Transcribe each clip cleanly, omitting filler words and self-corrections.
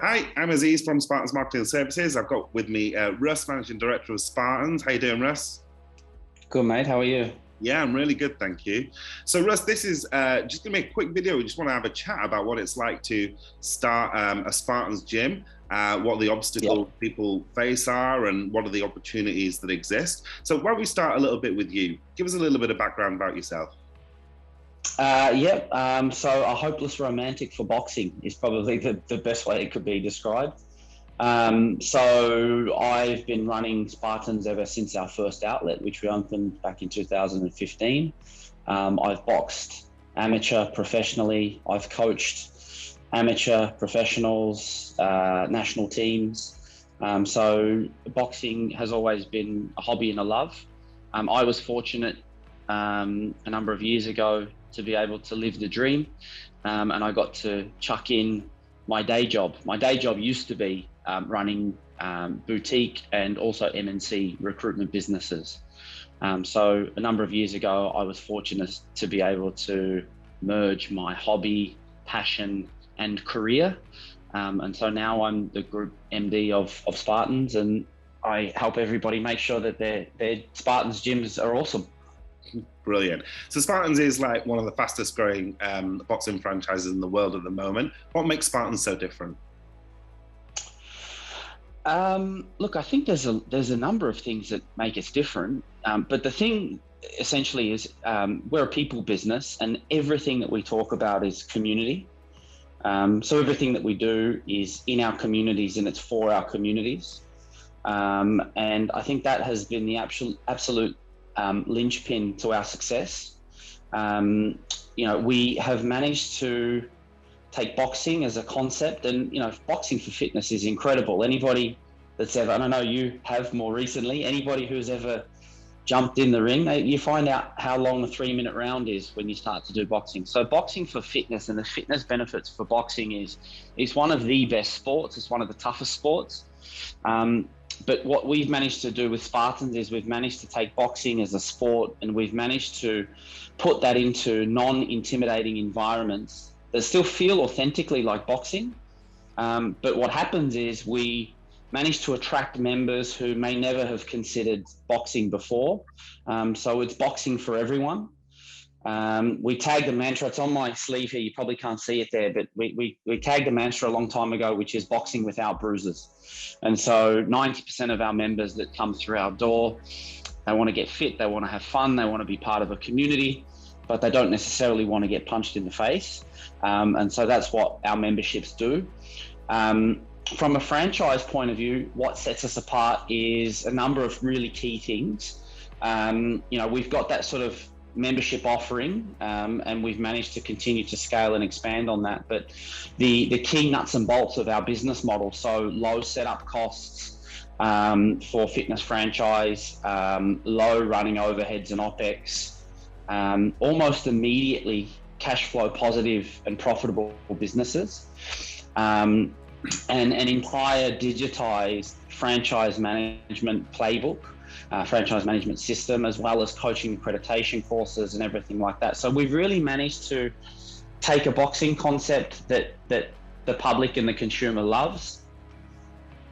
Hi, I'm Aziz from Spartans Marketing Services. I've got with me Russ, Managing Director of Spartans. How you doing, Russ? Good, mate. How are you? Yeah, I'm really good, thank you. So, Russ, this is just going to make a quick video. We just want to have a chat about what it's like to start a Spartans gym, what the obstacles people face are, and what are the opportunities that exist. So, why don't we start a little bit with you? Give us a little bit of background about yourself. So a hopeless romantic for boxing is probably the best way it could be described. So I've been running Spartans ever since our first outlet, which we opened back in 2015. I've boxed amateur professionally. I've coached amateur professionals, national teams. So boxing has always been a hobby and a love. I was fortunate a number of years ago to be able to live the dream, and I got to chuck in my day job. My day job used to be running boutique and also MNC recruitment businesses. So a number of years ago, I was fortunate to be able to merge my hobby, passion, and career. And so now I'm the group MD of Spartans, and I help everybody make sure that their Spartans gyms are awesome. Brilliant. So Spartans is like one of the fastest growing boxing franchises in the world at the moment. What makes Spartans so different? Look, I think there's a number of things that make us different. But the thing essentially is we're a people business, and everything that we talk about is community. So everything that we do is in our communities and it's for our communities. And I think that has been the absolute linchpin to our success. We have managed to take boxing as a concept, and boxing for fitness is incredible. Anybody that's ever, and I know you have more recently, anybody who's ever jumped in the ring, you find out how long a 3-minute round is when you start to do boxing. So boxing for fitness and the fitness benefits for boxing is one of the best sports. It's one of the toughest sports. But what we've managed to do with Spartans is we've managed to take boxing as a sport, and we've managed to put that into non-intimidating environments that still feel authentically like boxing. But what happens is we manage to attract members who may never have considered boxing before. So it's boxing for everyone. We tagged a mantra, it's on my sleeve here, you probably can't see it there, but we tagged a mantra a long time ago, which is boxing without bruises. And so 90% of our members that come through our door, they want to get fit, they want to have fun, they want to be part of a community, but they don't necessarily want to get punched in the face. And so that's what our memberships do. From a franchise point of view, what sets us apart is a number of really key things. We've got that sort of membership offering, and we've managed to continue to scale and expand on that. But the key nuts and bolts of our business model, so low setup costs for fitness franchise, low running overheads and OPEX, almost immediately cash flow positive and profitable businesses, and an entire digitized franchise management playbook, franchise management system, as well as coaching accreditation courses and everything like that. So we've really managed to take a boxing concept that the public and the consumer loves,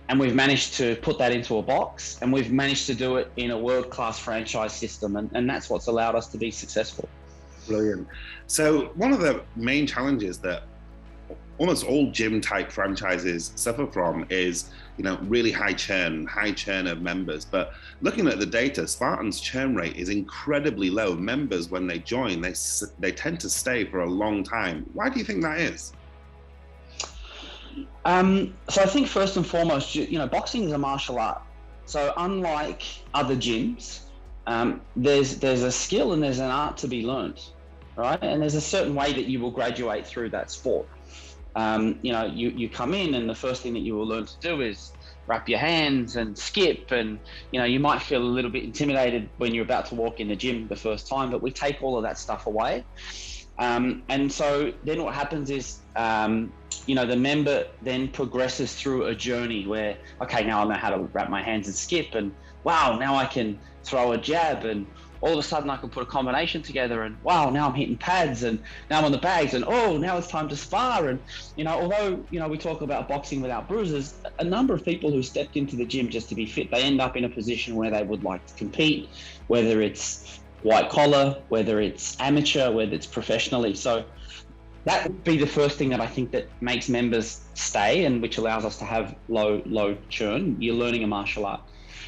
and we've managed to put that into a box, and we've managed to do it in a world-class franchise system, and that's what's allowed us to be successful. Brilliant. So one of the main challenges that almost all gym type franchises suffer from is, really high churn of members. But looking at the data, Spartans churn rate is incredibly low. Members, when they join, they tend to stay for a long time. Why do you think that is? So I think first and foremost, boxing is a martial art. So unlike other gyms, there's a skill and there's an art to be learned, right? And there's a certain way that you will graduate through that sport. You come in, and the first thing that you will learn to do is wrap your hands and skip, and you might feel a little bit intimidated when you're about to walk in the gym the first time, but we take all of that stuff away. And so then what happens is the member then progresses through a journey where, okay, now I know how to wrap my hands and skip, and wow, now I can throw a jab, and all of a sudden I can put a combination together and wow, now I'm hitting pads and now I'm on the bags and oh, now it's time to spar. And, although, we talk about boxing without bruises, a number of people who stepped into the gym just to be fit, they end up in a position where they would like to compete, whether it's white collar, whether it's amateur, whether it's professionally. So that would be the first thing that I think that makes members stay and which allows us to have low churn. You're learning a martial art.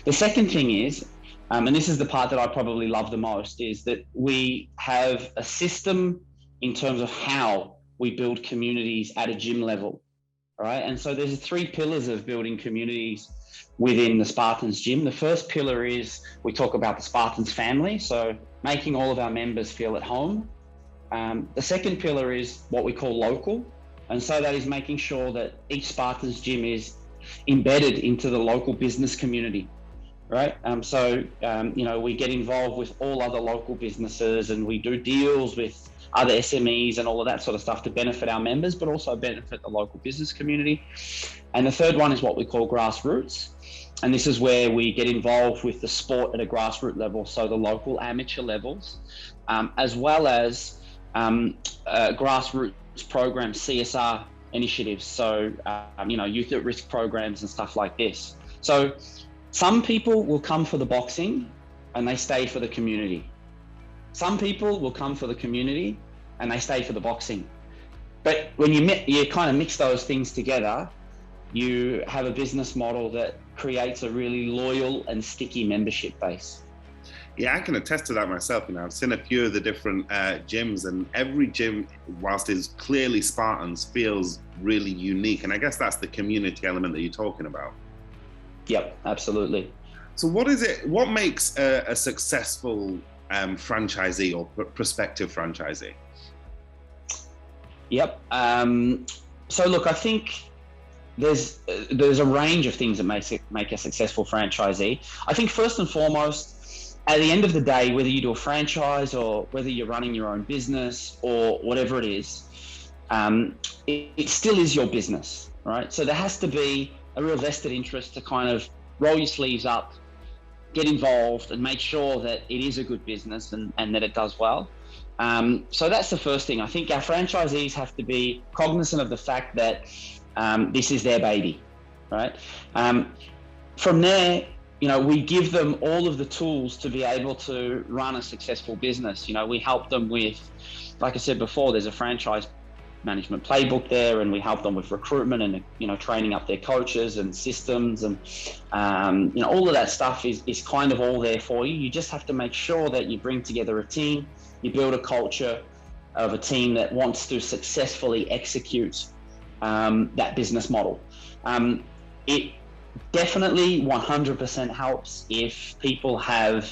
The second thing is, and this is the part that I probably love the most, is that we have a system in terms of how we build communities at a gym level, all right? And so there's 3 pillars of building communities within the Spartans gym. The first pillar is we talk about the Spartans family, so making all of our members feel at home. The second pillar is what we call local, and so that is making sure that each Spartans gym is embedded into the local business community, right? We get involved with all other local businesses and we do deals with other SMEs and all of that sort of stuff to benefit our members, but also benefit the local business community. And the third one is what we call grassroots. And this is where we get involved with the sport at a grassroots level, so the local amateur levels, as well as grassroots programs, CSR initiatives, so youth at risk programs and stuff like this. So some people will come for the boxing and they stay for the community. Some people will come for the community and they stay for the boxing. But when you kind of mix those things together, you have a business model that creates a really loyal and sticky membership base. Yeah, I can attest to that myself. I've seen a few of the different gyms, and every gym, whilst it's clearly Spartans, feels really unique. And I guess that's the community element that you're talking about. Yep, absolutely. So what makes a successful franchisee or prospective franchisee? Yep. So look, I think there's a range of things that make a successful franchisee. I think first and foremost, at the end of the day, whether you do a franchise or whether you're running your own business or whatever it is, it still is your business, right? So there has to be a real vested interest to kind of roll your sleeves up, get involved and make sure that it is a good business and that it does well. So that's the first thing. I think our franchisees have to be cognizant of the fact that this is their baby, right? From there, we give them all of the tools to be able to run a successful business. We help them with, like I said before, there's a franchise management playbook there, and we help them with recruitment and, training up their coaches and systems and, all of that stuff is kind of all there for you. You just have to make sure that you bring together a team, you build a culture of a team that wants to successfully execute that business model. It definitely 100% helps if people have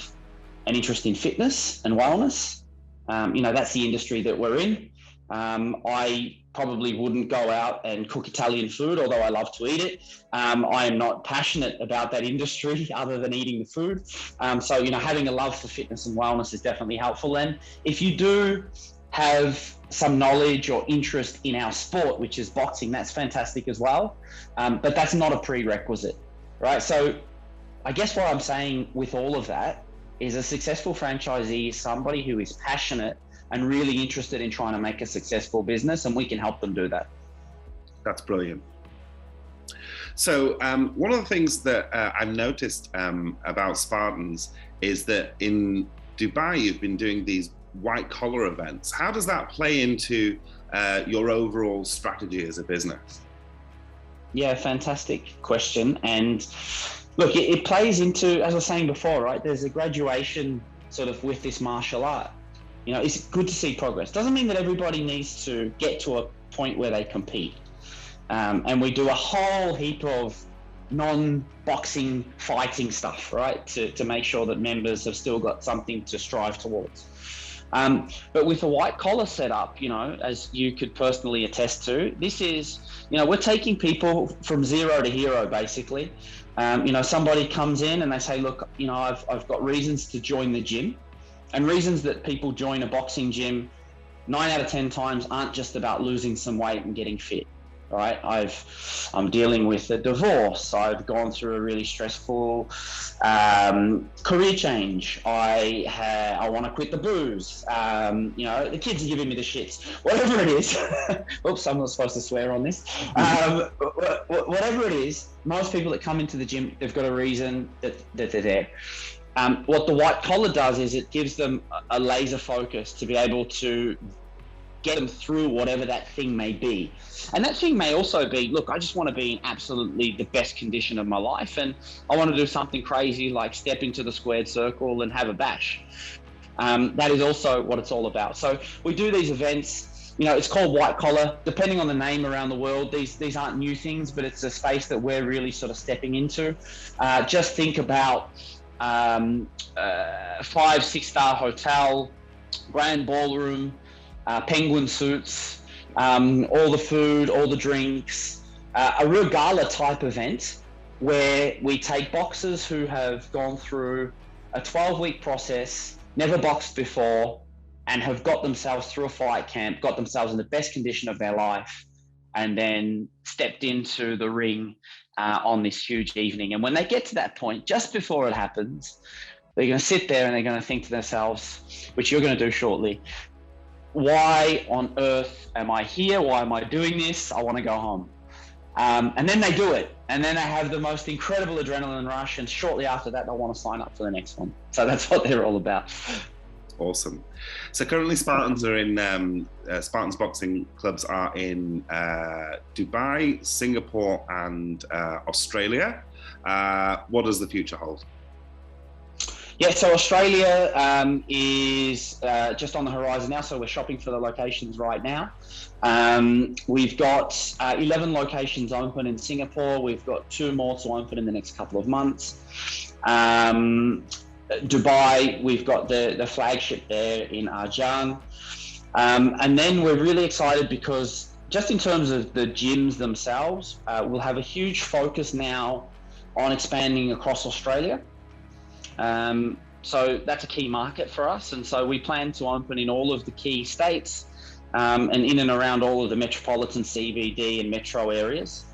an interest in fitness and wellness. That's the industry that we're in. I probably wouldn't go out and cook Italian food, although I love to eat it. I am not passionate about that industry other than eating the food. So having a love for fitness and wellness is definitely helpful. And if you do have some knowledge or interest in our sport, which is boxing, that's fantastic as well. But that's not a prerequisite, right? So I guess what I'm saying with all of that is a successful franchisee is somebody who is passionate and really interested in trying to make a successful business, and we can help them do that. That's brilliant. So one of the things that I've noticed about Spartans is that in Dubai, you've been doing these white collar events. How does that play into your overall strategy as a business? Yeah, fantastic question. And look, it plays into, as I was saying before, right, there's a graduation sort of with this martial art. It's good to see progress. Doesn't mean that everybody needs to get to a point where they compete. And we do a whole heap of non-boxing fighting stuff, right, to make sure that members have still got something to strive towards. But with a white collar setup, as you could personally attest to, this is, we're taking people from zero to hero, basically. Somebody comes in and they say, look, I've got reasons to join the gym. And reasons that people join a boxing gym 9 out of 10 times aren't just about losing some weight and getting fit, right? I'm dealing with a divorce. I've gone through a really stressful career change. I want to quit the booze. You know, the kids are giving me the shits. Whatever it is. Oops, I'm not supposed to swear on this. Whatever it is, most people that come into the gym, they've got a reason that they're there. What the white collar does is it gives them a laser focus to be able to get them through whatever that thing may be. And that thing may also be, look, I just want to be in absolutely the best condition of my life, and I want to do something crazy like step into the squared circle and have a bash. That is also what it's all about. So we do these events, you know, it's called white collar, depending on the name around the world. These aren't new things, but it's a space that we're really sort of stepping into. Just think about 5-6-star hotel, grand ballroom, penguin suits, all the food, all the drinks, a real gala type event where we take boxers who have gone through a 12-week process, never boxed before, and have got themselves through a fight camp, got themselves in the best condition of their life, and then stepped into the ring on this huge evening. And when they get to that point, just before it happens, they're going to sit there and they're going to think to themselves, which you're going to do shortly, why on earth am I here? Why am I doing this? I want to go home. And then they do it. And then they have the most incredible adrenaline rush. And shortly after that, they'll want to sign up for the next one. So that's what they're all about. Awesome. So currently Spartans are in, Spartans Boxing Clubs are in Dubai, Singapore, and Australia. What does the future hold? Yeah, so Australia is just on the horizon now, so we're shopping for the locations right now. We've got 11 locations open in Singapore. We've got 2 more to open in the next couple of months. Dubai, we've got the flagship there in Arjan. And then we're really excited because just in terms of the gyms themselves, we'll have a huge focus now on expanding across Australia. So that's a key market for us, and so we plan to open in all of the key states and in and around all of the metropolitan CBD and metro areas.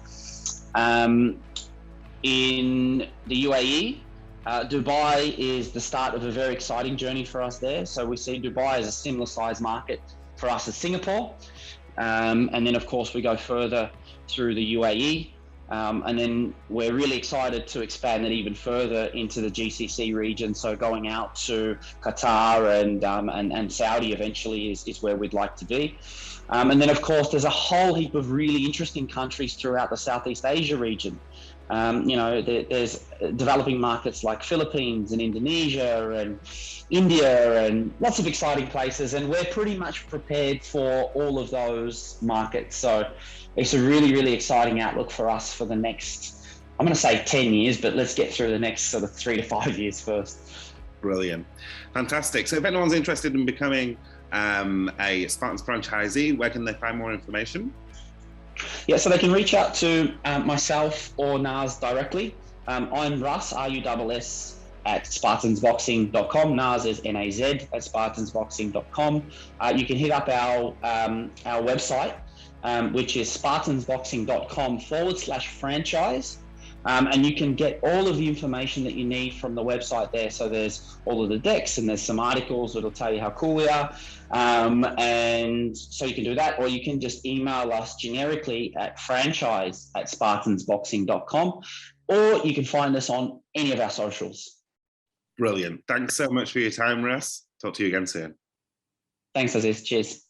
In the UAE, Dubai is the start of a very exciting journey for us there. So we see Dubai as a similar size market for us as Singapore, and then of course we go further through the UAE. And then we're really excited to expand it even further into the GCC region. So going out to Qatar and Saudi eventually is where we'd like to be. And then of course, there's a whole heap of really interesting countries throughout the Southeast Asia region. You know, there's developing markets like Philippines and Indonesia and India and lots of exciting places. And we're pretty much prepared for all of those markets. So it's a really, really exciting outlook for us for the next, I'm going to say 10 years, but let's get through the next sort of 3 to 5 years first. Brilliant. Fantastic. So if anyone's interested in becoming a Spartans franchisee, where can they find more information? Yeah, so they can reach out to myself or Naz directly. I'm Russ, RUSS, at spartansboxing.com. Naz is NAZ at spartansboxing.com. You can hit up our website, which is spartansboxing.com/franchise. And you can get all of the information that you need from the website there. So there's all of the decks and there's some articles that'll tell you how cool we are. And so you can do that, or you can just email us generically at franchise@spartansboxing.com, or you can find us on any of our socials. Brilliant. Thanks so much for your time, Russ. Talk to you again soon. Thanks, Aziz. Cheers.